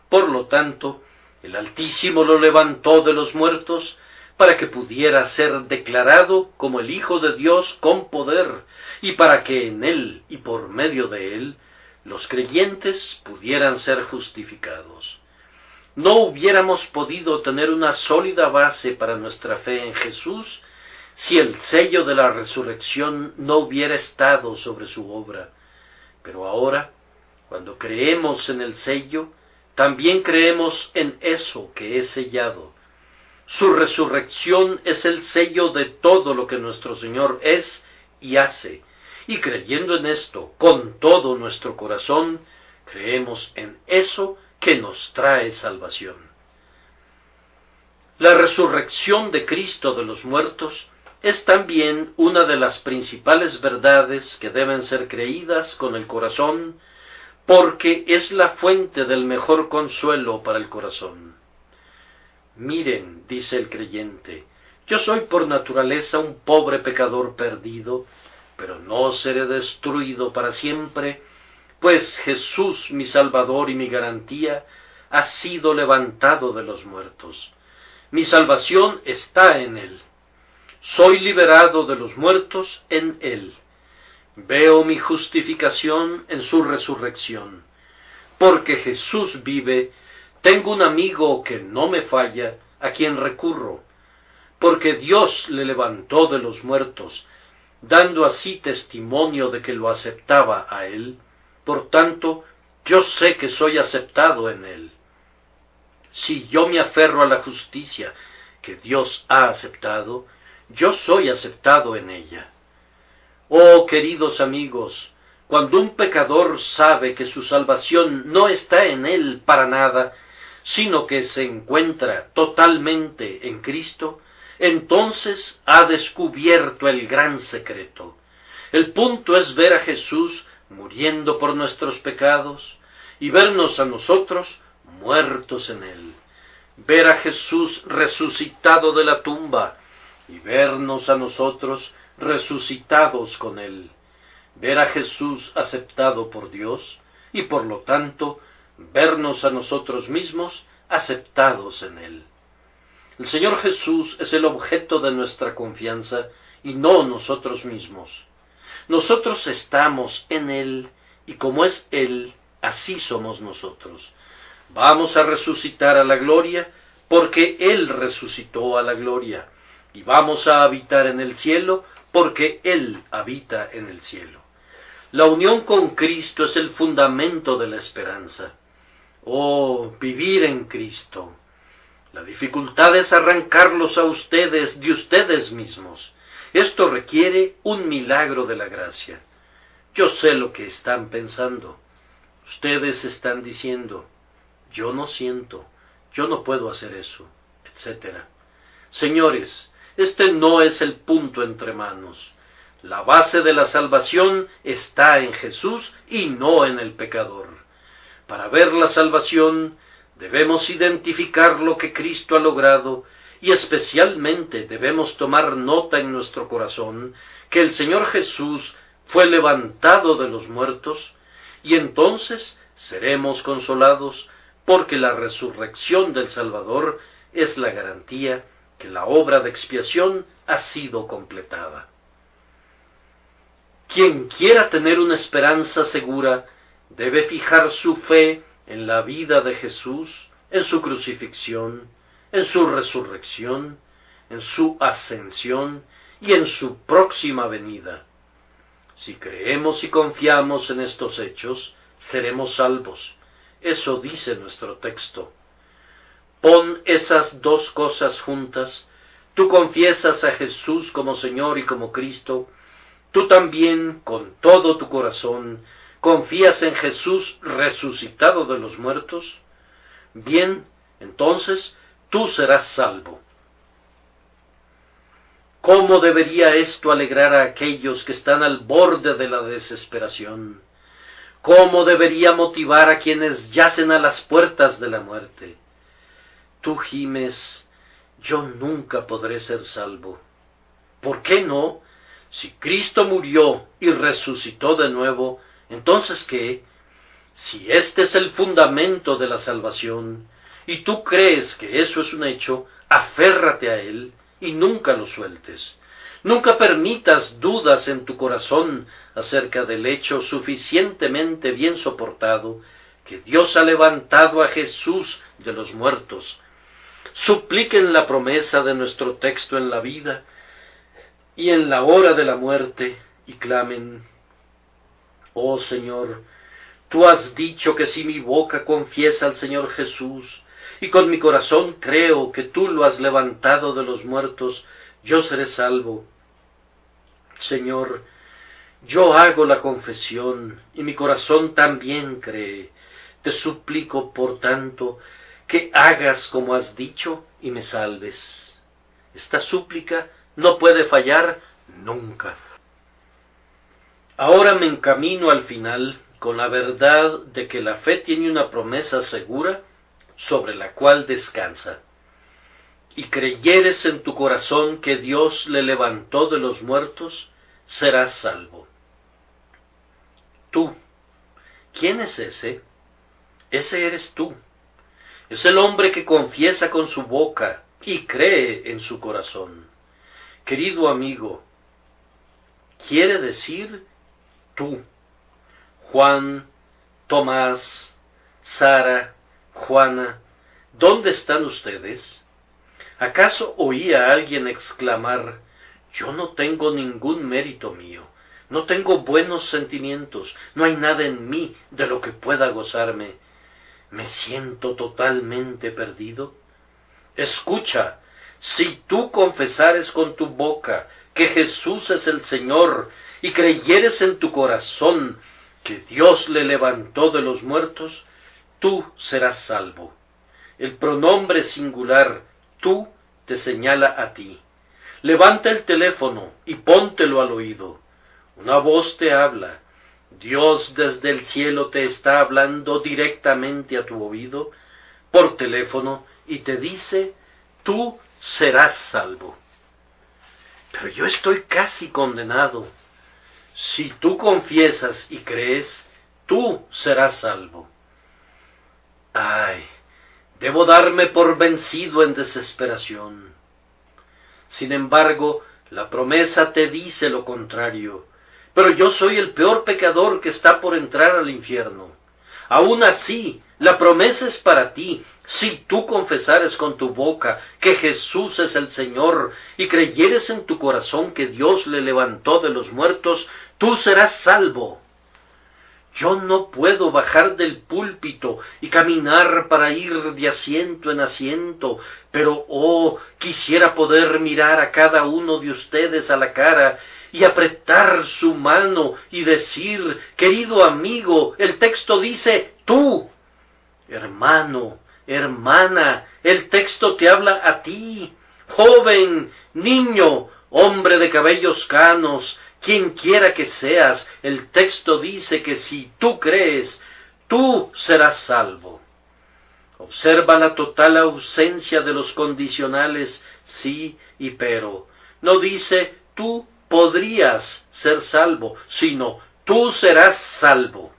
Speaker 1: Por lo tanto, el Altísimo lo levantó de los muertos para que pudiera ser declarado como el Hijo de Dios con poder, y para que en Él y por medio de Él los creyentes pudieran ser justificados. No hubiéramos podido tener una sólida base para nuestra fe en Jesús si el sello de la resurrección no hubiera estado sobre su obra. Pero ahora, cuando creemos en el sello, también creemos en eso que es sellado. Su resurrección es el sello de todo lo que nuestro Señor es y hace, y creyendo en esto con todo nuestro corazón, creemos en eso que nos trae salvación. La resurrección de Cristo de los muertos es también una de las principales verdades que deben ser creídas con el corazón, porque es la fuente del mejor consuelo para el corazón. Miren, dice el creyente, yo soy por naturaleza un pobre pecador perdido, pero no seré destruido para siempre, pues Jesús, mi Salvador y mi garantía, ha sido levantado de los muertos. Mi salvación está en Él. Soy liberado de los muertos en Él. Veo mi justificación en su resurrección. Porque Jesús vive, tengo un amigo que no me falla, a quien recurro. Porque Dios le levantó de los muertos, dando así testimonio de que lo aceptaba a Él. Por tanto, yo sé que soy aceptado en Él. Si yo me aferro a la justicia que Dios ha aceptado, yo soy aceptado en ella. Oh, queridos amigos, cuando un pecador sabe que su salvación no está en él para nada, sino que se encuentra totalmente en Cristo, entonces ha descubierto el gran secreto. El punto es ver a Jesús muriendo por nuestros pecados y vernos a nosotros muertos en Él. Ver a Jesús resucitado de la tumba y vernos a nosotros resucitados con Él. Ver a Jesús aceptado por Dios y por lo tanto vernos a nosotros mismos aceptados en Él. El Señor Jesús es el objeto de nuestra confianza y no nosotros mismos. Nosotros estamos en Él y como es Él, así somos nosotros. Vamos a resucitar a la gloria porque Él resucitó a la gloria y vamos a habitar en el cielo porque Él habita en el cielo. La unión con Cristo es el fundamento de la esperanza. Oh, vivir en Cristo. La dificultad es arrancarlos a ustedes de ustedes mismos. Esto requiere un milagro de la gracia. Yo sé lo que están pensando. Ustedes están diciendo, yo no siento, yo no puedo hacer eso, etc. Señores, este no es el punto entre manos. La base de la salvación está en Jesús y no en el pecador. Para ver la salvación, debemos identificar lo que Cristo ha logrado y especialmente debemos tomar nota en nuestro corazón que el Señor Jesús fue levantado de los muertos y entonces seremos consolados porque la resurrección del Salvador es la garantía que la obra de expiación ha sido completada. Quien quiera tener una esperanza segura debe fijar su fe en la vida de Jesús, en su crucifixión, en su resurrección, en su ascensión y en su próxima venida. Si creemos y confiamos en estos hechos, seremos salvos. Eso dice nuestro texto. Pon esas dos cosas juntas. Tú confiesas a Jesús como Señor y como Cristo. Tú también, con todo tu corazón, confías en Jesús resucitado de los muertos. Bien, entonces tú serás salvo. ¿Cómo debería esto alegrar a aquellos que están al borde de la desesperación? ¿Cómo debería motivar a quienes yacen a las puertas de la muerte? Tú gimes, yo nunca podré ser salvo. ¿Por qué no? Si Cristo murió y resucitó de nuevo, entonces ¿qué? Si este es el fundamento de la salvación, y tú crees que eso es un hecho, aférrate a él y nunca lo sueltes. Nunca permitas dudas en tu corazón acerca del hecho suficientemente bien soportado que Dios ha levantado a Jesús de los muertos. Supliquen la promesa de nuestro texto en la vida y en la hora de la muerte, y clamen: oh Señor, tú has dicho que si mi boca confiesa al Señor Jesús, y con mi corazón creo que tú lo has levantado de los muertos, yo seré salvo. Señor, yo hago la confesión, y mi corazón también cree. Te suplico, por tanto, que hagas como has dicho y me salves. Esta súplica no puede fallar nunca. Ahora me encamino al final con la verdad de que la fe tiene una promesa segura sobre la cual descansa. Y creyeres en tu corazón que Dios le levantó de los muertos, serás salvo. Tú, ¿quién es ese? Ese eres tú. Es el hombre que confiesa con su boca y cree en su corazón. Querido amigo, quiere decir tú. Juan, Tomás, Sara, Juana, ¿dónde están ustedes? ¿Acaso oí a alguien exclamar: yo no tengo ningún mérito mío, no tengo buenos sentimientos, no hay nada en mí de lo que pueda gozarme, me siento totalmente perdido? Escucha, si tú confesares con tu boca que Jesús es el Señor y creyeres en tu corazón que Dios le levantó de los muertos, tú serás salvo. El pronombre singular tú te señala a ti. Levanta el teléfono y póntelo al oído. Una voz te habla. Dios desde el cielo te está hablando directamente a tu oído por teléfono y te dice: tú serás salvo. Pero yo estoy casi condenado. Si tú confiesas y crees, tú serás salvo. Ay, debo darme por vencido en desesperación. Sin embargo, la promesa te dice lo contrario. Pero yo soy el peor pecador que está por entrar al infierno. Aún así, la promesa es para ti. Si tú confesares con tu boca que Jesús es el Señor y creyeres en tu corazón que Dios le levantó de los muertos, tú serás salvo. Yo no puedo bajar del púlpito y caminar para ir de asiento en asiento, pero quisiera poder mirar a cada uno de ustedes a la cara y apretar su mano y decir: querido amigo, el texto dice tú. Hermano, hermana, el texto te habla a ti. Joven, niño, hombre de cabellos canos, quien quiera que seas, el texto dice que si tú crees, tú serás salvo. Observa la total ausencia de los condicionales sí y pero. No dice tú podrías ser salvo, sino tú serás salvo.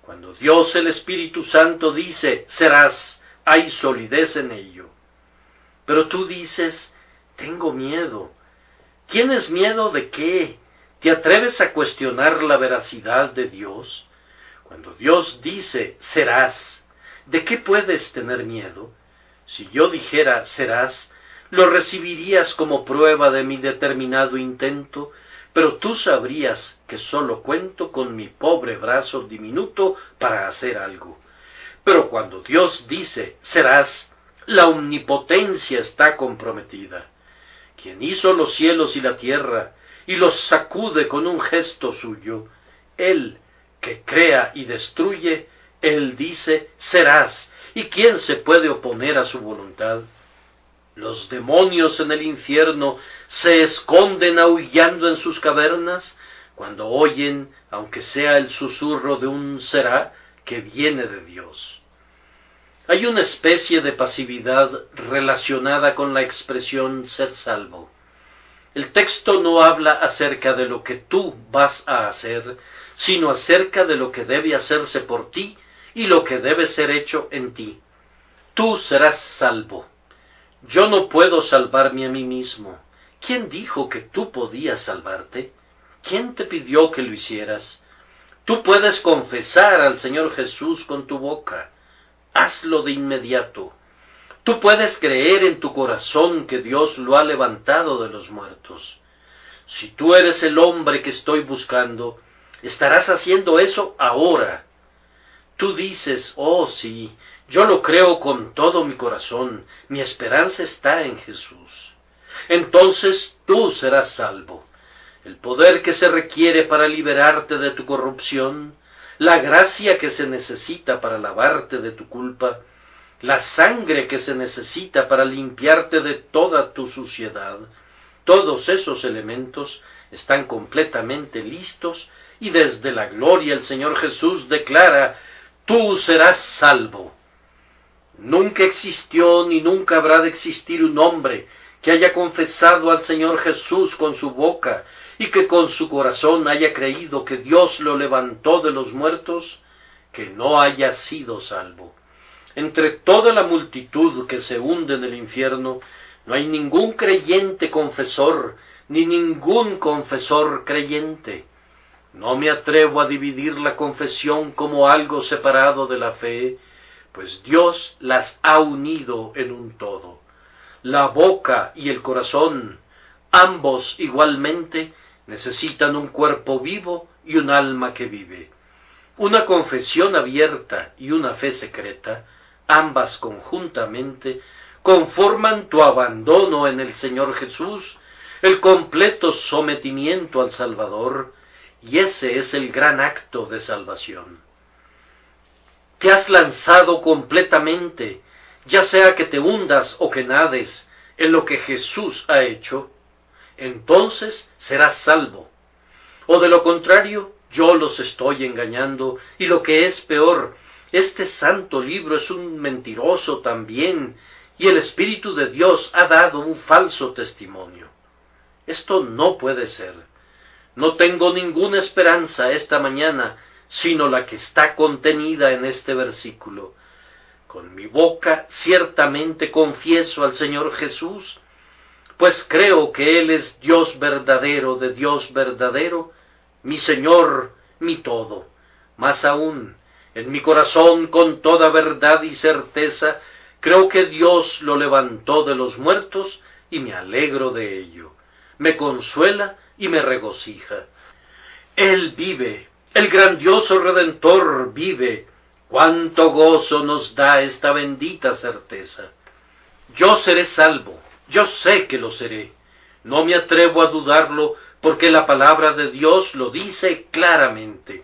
Speaker 1: Cuando Dios el Espíritu Santo dice serás, hay solidez en ello. Pero tú dices: tengo miedo. ¿Tienes miedo de qué? ¿Te atreves a cuestionar la veracidad de Dios? Cuando Dios dice, serás, ¿de qué puedes tener miedo? Si yo dijera, serás, lo recibirías como prueba de mi determinado intento, pero tú sabrías que sólo cuento con mi pobre brazo diminuto para hacer algo. Pero cuando Dios dice, serás, la omnipotencia está comprometida. Quien hizo los cielos y la tierra, y los sacude con un gesto suyo, Él, que crea y destruye, Él dice, serás, ¿y quién se puede oponer a su voluntad? Los demonios en el infierno se esconden aullando en sus cavernas, cuando oyen, aunque sea el susurro de un será, que viene de Dios. Hay una especie de pasividad relacionada con la expresión ser salvo. El texto no habla acerca de lo que tú vas a hacer, sino acerca de lo que debe hacerse por ti y lo que debe ser hecho en ti. Tú serás salvo. Yo no puedo salvarme a mí mismo. ¿Quién dijo que tú podías salvarte? ¿Quién te pidió que lo hicieras? Tú puedes confesar al Señor Jesús con tu boca. Hazlo de inmediato. Tú puedes creer en tu corazón que Dios lo ha levantado de los muertos. Si tú eres el hombre que estoy buscando, estarás haciendo eso ahora. Tú dices, oh sí, yo lo creo con todo mi corazón, mi esperanza está en Jesús. Entonces tú serás salvo. El poder que se requiere para liberarte de tu corrupción, la gracia que se necesita para lavarte de tu culpa, la sangre que se necesita para limpiarte de toda tu suciedad, todos esos elementos están completamente listos y desde la gloria el Señor Jesús declara, tú serás salvo. Nunca existió ni nunca habrá de existir un hombre que haya confesado al Señor Jesús con su boca y que con su corazón haya creído que Dios lo levantó de los muertos, que no haya sido salvo. Entre toda la multitud que se hunde en el infierno, no hay ningún creyente confesor, ni ningún confesor creyente. No me atrevo a dividir la confesión como algo separado de la fe, pues Dios las ha unido en un todo. La boca y el corazón, ambos igualmente, necesitan un cuerpo vivo y un alma que vive. Una confesión abierta y una fe secreta, ambas conjuntamente, conforman tu abandono en el Señor Jesús, el completo sometimiento al Salvador, y ese es el gran acto de salvación. Te has lanzado completamente, ya sea que te hundas o que nades, en lo que Jesús ha hecho, entonces serás salvo. O de lo contrario, yo los estoy engañando, y lo que es peor, este santo libro es un mentiroso también, y el Espíritu de Dios ha dado un falso testimonio. Esto no puede ser. No tengo ninguna esperanza esta mañana, sino la que está contenida en este versículo. Con mi boca ciertamente confieso al Señor Jesús, pues creo que Él es Dios verdadero de Dios verdadero, mi Señor, mi todo. Más aún, en mi corazón con toda verdad y certeza, creo que Dios lo levantó de los muertos y me alegro de ello. Me consuela y me regocija. Él vive, el grandioso Redentor vive. ¡Cuánto gozo nos da esta bendita certeza! Yo seré salvo, yo sé que lo seré. No me atrevo a dudarlo porque la palabra de Dios lo dice claramente.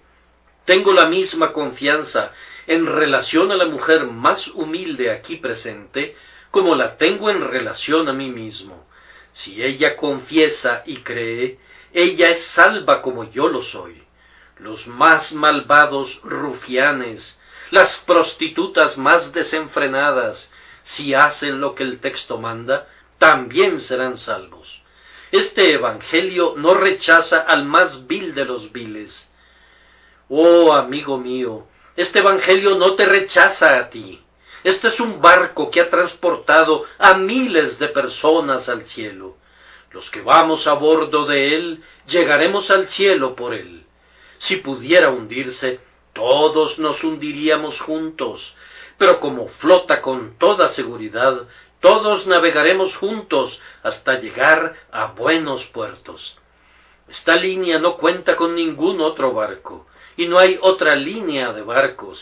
Speaker 1: Tengo la misma confianza en relación a la mujer más humilde aquí presente como la tengo en relación a mí mismo. Si ella confiesa y cree, ella es salva como yo lo soy. Los más malvados rufianes, las prostitutas más desenfrenadas, si hacen lo que el texto manda, también serán salvos. Este evangelio no rechaza al más vil de los viles. Oh, amigo mío, este evangelio no te rechaza a ti. Este es un barco que ha transportado a miles de personas al cielo. Los que vamos a bordo de él, llegaremos al cielo por él. Si pudiera hundirse, todos nos hundiríamos juntos, pero como flota con toda seguridad, todos navegaremos juntos hasta llegar a buenos puertos. Esta línea no cuenta con ningún otro barco, y no hay otra línea de barcos.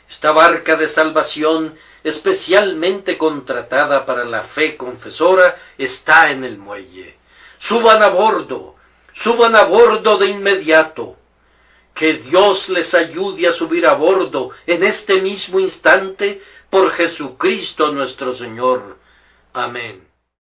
Speaker 1: Esta barca de salvación, especialmente contratada para la fe confesora, está en el muelle. Suban a bordo de inmediato. Que Dios les ayude a subir a bordo en este mismo instante, por Jesucristo nuestro Señor. Amén.